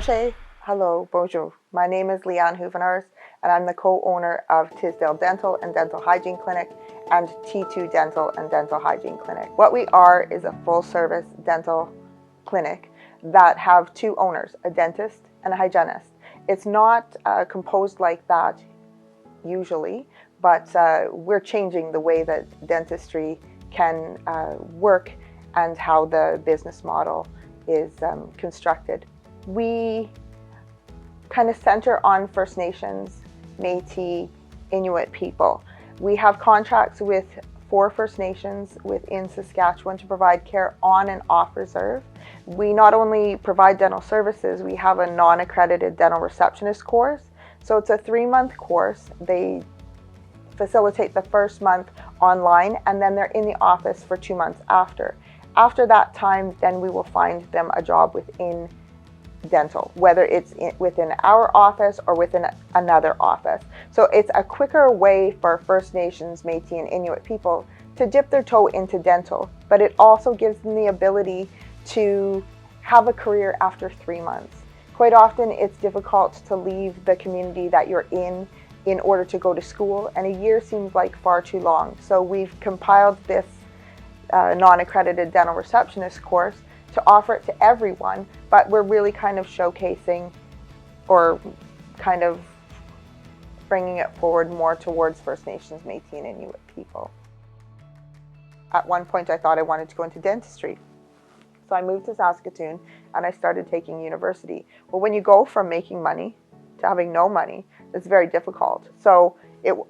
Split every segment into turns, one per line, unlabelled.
Bonjour, hello, bonjour. My name is Leanne Huvenaars, and I'm the co-owner of Tisdale Dental and Dental Hygiene Clinic and T2 Dental and Dental Hygiene Clinic. What we are is a full-service dental clinic that have two owners, a dentist and a hygienist. It's not composed like that usually, but we're changing the way that dentistry can work and how the business model is constructed. We kind of center on First Nations, Métis, Inuit people. We have contracts with 4 First Nations within Saskatchewan to provide care on and off reserve. We not only provide dental services, we have a non-accredited dental receptionist course. So it's a 3-month course. They facilitate the first month online, and then they're in the office for 2 months after. After that time, then we will find them a job within dental, whether it's within our office or within another office. So it's a quicker way for First Nations, Métis, and Inuit people to dip their toe into dental, but it also gives them the ability to have a career after 3 months. Quite often it's difficult to leave the community that you're in order to go to school, and a year seems like far too long. So we've compiled this non-accredited dental receptionist course to offer it to everyone, but we're really kind of showcasing or kind of bringing it forward more towards First Nations, Métis, and Inuit people. At one point I thought I wanted to go into dentistry. So I moved to Saskatoon and I started taking university. Well, when you go from making money to having no money, it's very difficult. So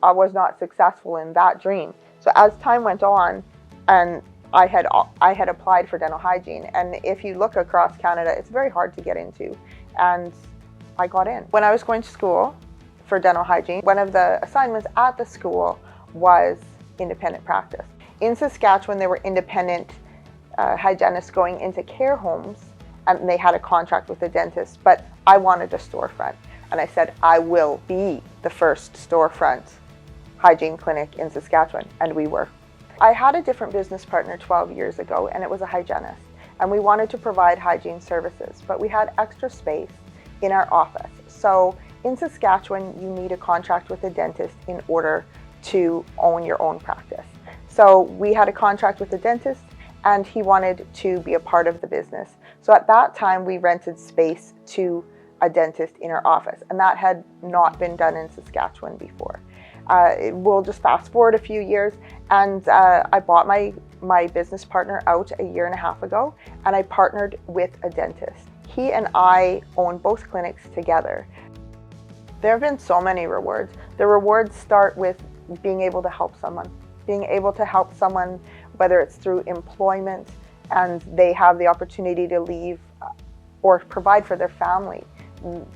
I was not successful in that dream. So as time went on, and I had applied for dental hygiene, and if you look across Canada, it's very hard to get into, and I got in. When I was going to school for dental hygiene, one of the assignments at the school was independent practice. In Saskatchewan, there were independent hygienists going into care homes, and they had a contract with a dentist, but I wanted a storefront, and I said, I will be the first storefront hygiene clinic in Saskatchewan, and we were. I had a different business partner 12 years ago, and it was a hygienist, and we wanted to provide hygiene services, but we had extra space in our office. So in Saskatchewan, you need a contract with a dentist in order to own your own practice. So we had a contract with a dentist, and he wanted to be a part of the business. So at that time, we rented space to a dentist in our office, and that had not been done in Saskatchewan before. We'll just fast forward a few years, and I bought my business partner out a year and a half ago, and I partnered with a dentist. He and I own both clinics together. There have been so many rewards. The rewards start with being able to help someone. Being able to help someone, whether it's through employment and they have the opportunity to leave or provide for their family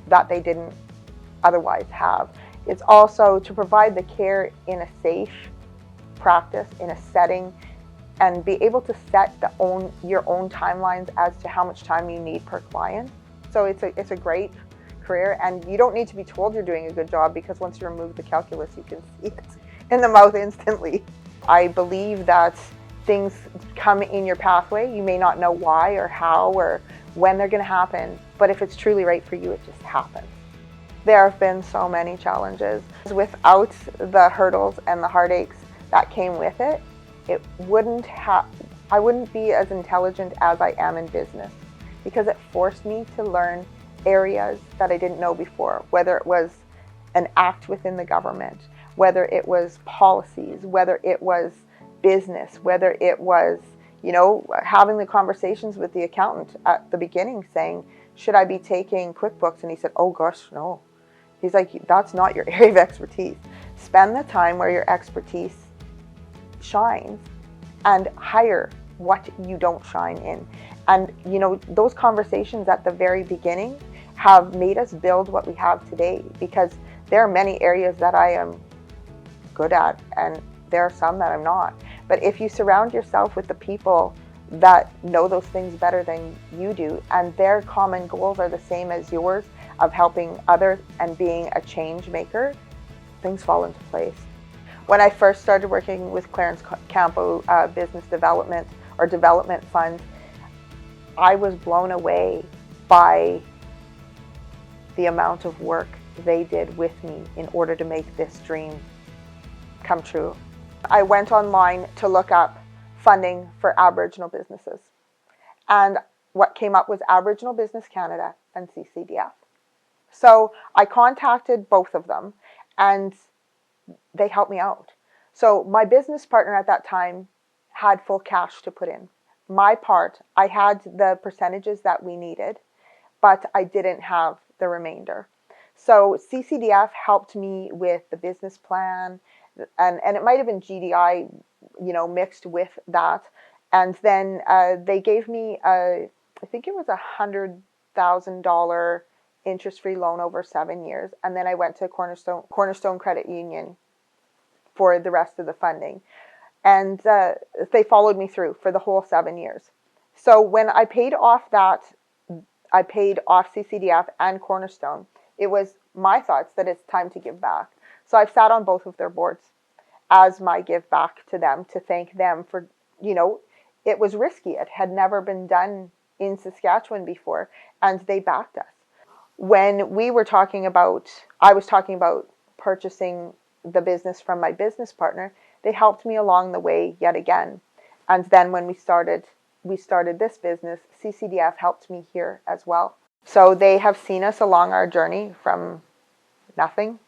that they didn't otherwise have. It's also to provide the care in a safe practice, in a setting, and be able to set your own timelines as to how much time you need per client. So it's a great career, and you don't need to be told you're doing a good job, because once you remove the calculus, you can see it in the mouth instantly. I believe that things come in your pathway. You may not know why or how or when they're going to happen, but if it's truly right for you, it just happens. There have been so many challenges. Without the hurdles and the heartaches that came with it, I wouldn't be as intelligent as I am in business, because it forced me to learn areas that I didn't know before, whether it was an act within the government, whether it was policies, whether it was business, whether it was, having the conversations with the accountant at the beginning saying, should I be taking QuickBooks? And he said, oh gosh, no. He's like, that's not your area of expertise. Spend the time where your expertise shines and hire what you don't shine in. And those conversations at the very beginning have made us build what we have today, because there are many areas that I am good at and there are some that I'm not. But if you surround yourself with the people that know those things better than you do, and their common goals are the same as yours, of helping others and being a change maker, things fall into place. When I first started working with Clarence Campo Business Development or Development Fund, I was blown away by the amount of work they did with me in order to make this dream come true. I went online to look up funding for Aboriginal businesses, and what came up was Aboriginal Business Canada and CCDF. So I contacted both of them and they helped me out. So my business partner at that time had full cash to put in. My part, I had the percentages that we needed, but I didn't have the remainder. So CCDF helped me with the business plan, and it might have been GDI, mixed with that. And then they gave me I think it was $100,000 interest-free loan over 7 years. And then I went to Cornerstone Credit Union for the rest of the funding. And they followed me through for the whole 7 years. So when I paid off CCDF and Cornerstone, it was my thoughts that it's time to give back. So I've sat on both of their boards as my give back to them, to thank them for, it was risky. It had never been done in Saskatchewan before, and they backed us. When I was talking about purchasing the business from my business partner, they helped me along the way yet again. And then when we started this business, CCDF helped me here as well. So they have seen us along our journey from nothing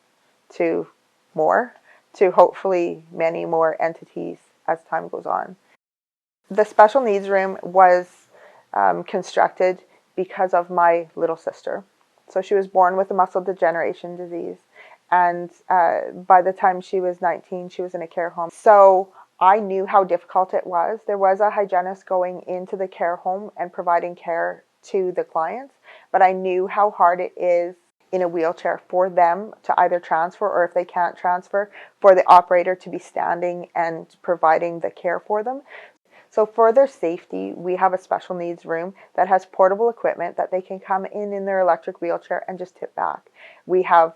to more, to hopefully many more entities as time goes on. The special needs room was constructed because of my little sister. So she was born with a muscle degeneration disease. And by the time she was 19, she was in a care home. So I knew how difficult it was. There was a hygienist going into the care home and providing care to the clients, but I knew how hard it is in a wheelchair for them to either transfer, or if they can't transfer, for the operator to be standing and providing the care for them. So for their safety, we have a special needs room that has portable equipment that they can come in their electric wheelchair and just tip back. We have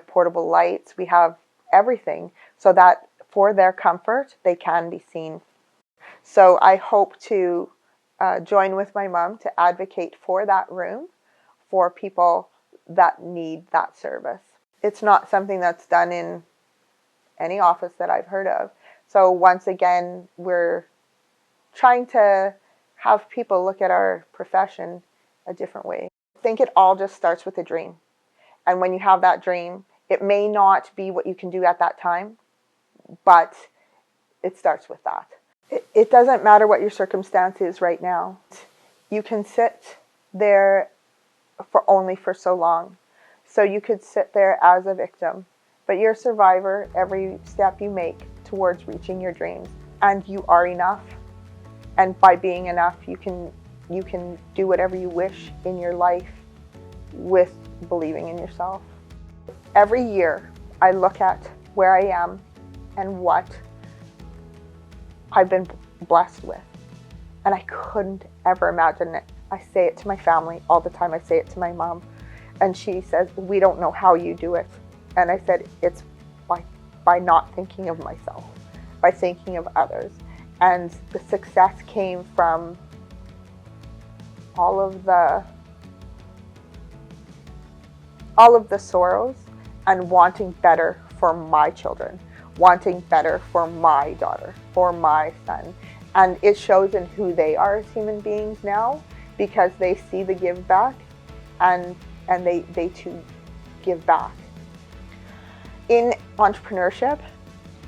portable lights, we have everything so that for their comfort, they can be seen. So I hope to join with my mom to advocate for that room for people that need that service. It's not something that's done in any office that I've heard of. So once again, we're trying to have people look at our profession a different way. I think it all just starts with a dream. And when you have that dream, it may not be what you can do at that time, but it starts with that. It doesn't matter what your circumstance is right now. You can sit there for so long. So you could sit there as a victim, but you're a survivor every step you make towards reaching your dreams. And you are enough. And by being enough, you can do whatever you wish in your life with believing in yourself. Every year, I look at where I am and what I've been blessed with. And I couldn't ever imagine it. I say it to my family all the time. I say it to my mom. And she says, we don't know how you do it. And I said, it's by not thinking of myself, by thinking of others. And the success came from all of the sorrows and wanting better for my children, wanting better for my daughter, for my son. And it shows in who they are as human beings now, because they see the give back and they too give back. In entrepreneurship,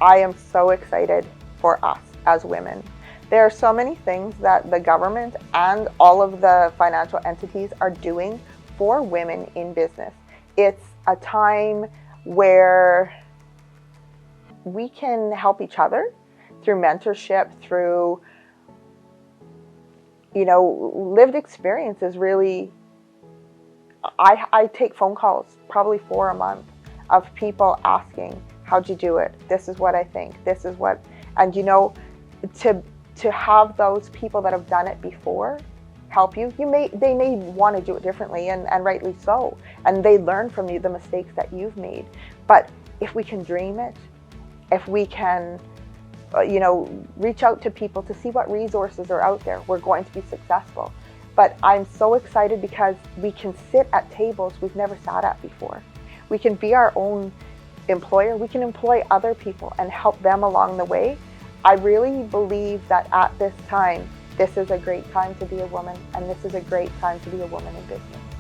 I am so excited for us as women. There are so many things that the government and all of the financial entities are doing for women in business. It's a time where we can help each other through mentorship, through, lived experiences. Really, I take phone calls, probably 4 a month, of people asking, how'd you do it? This is what I think, this is what, and to have those people that have done it before help you, they may want to do it differently, and rightly so, and they learn from you the mistakes that you've made. But if we can dream it, if we can reach out to people to see what resources are out there, we're going to be successful. But I'm so excited because we can sit at tables we've never sat at before. We can be our own employer. We can employ other people and help them along the way. I really believe that at this time, this is a great time to be a woman, and this is a great time to be a woman in business.